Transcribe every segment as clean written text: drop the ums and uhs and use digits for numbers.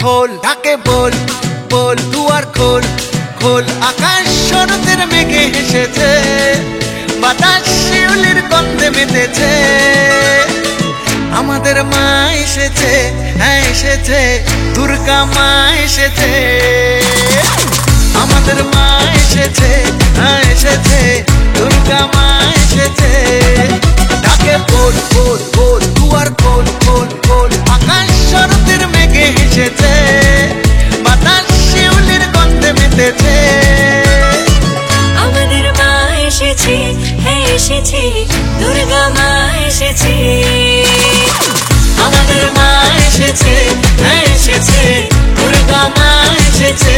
খোল ঢাকে বল বল দুয়ার খোল খোল। আকাশ শরতের মেঘে হেসেছে, বাতাস শিউলির গন্ধে মেতেছে। আমাদের মা এসেছে, হ্যাঁ এসেছে, দুর্গা মা এসেছে। আমাদের মা এসেছে, হ্যাঁ এসেছে, দুর্গা মা এসেছে। ঢাকে বল বল বল দুয়ার খোল খোল খোল। আকাশ শরতের মেঘে হেসেছে, বাতাস শিউলির গন্ধে মেতেছে। আমাদের মা এসেছে, হ্যাঁ এসেছে, দুর্গা মা এসেছে। আমাদের মা এসেছে, হ্যাঁ এসেছে, দুর্গা মা এসেছে।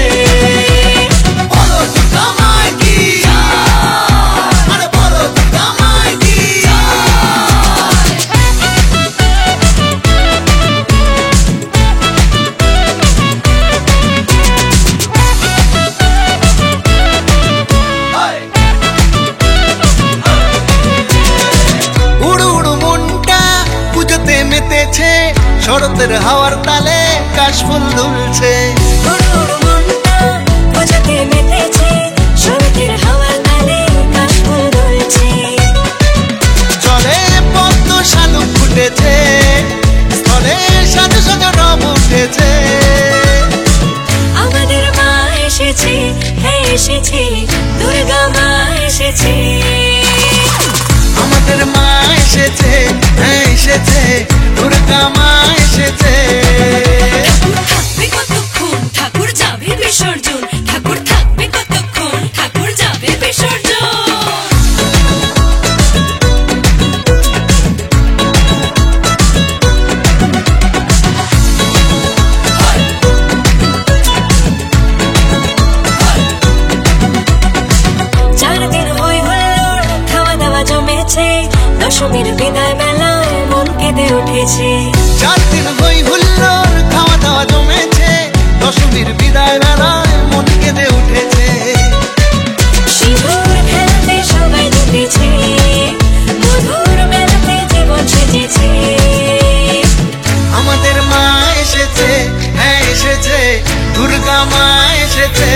বলো দুর্গা মায়ের কি জয়, আরে বলো দুর্গা মায়ের কি জয়। উড়ু উড়ু মনটা পুজোতে মেতেছে, শরতের হাওয়ার তালে কাশফুল দুলছে। উড়ু উড়ু মনটা পুজোতে মেতেছে, শরতের হাওয়ার তালে কাশফুল দুলছে। জলে পদ্ম শালুক ফুটেছে, স্থলে সাজু সাজু রব উঠেছে। আমাদের মা এসেছে, হ্যাঁ এসেছে, দুর্গা মা এসেছে। আমাদের মা এসেছে, হ্যাঁ এসেছে, দুর্গা মা এসেছে। থাকবে কতক্ষণ ঠাকুর যাবে বিসর্জন, ঠাকুর থাকবে কতক্ষণ ঠাকুর যাবে বিসর্জন। চার দিন হই হুল্লোড়, খাওয়া দাওয়া জমেছে, দশমীর বিদায় মেলায় মন কেঁদে উঠেছে। 4 দিন হই হুল্লোড়, খাওয়া দাওয়া জমেছে, দশমীর বিদায় বেলায় মন কেঁদে উঠেছে। সিঁদুর খেলতে সবাই জুটেছে, মধুর মেলাতে জীবন সেজেছে। আমাদের মা এসেছে, হ্যাঁ এসেছে, দুর্গা মা এসেছে।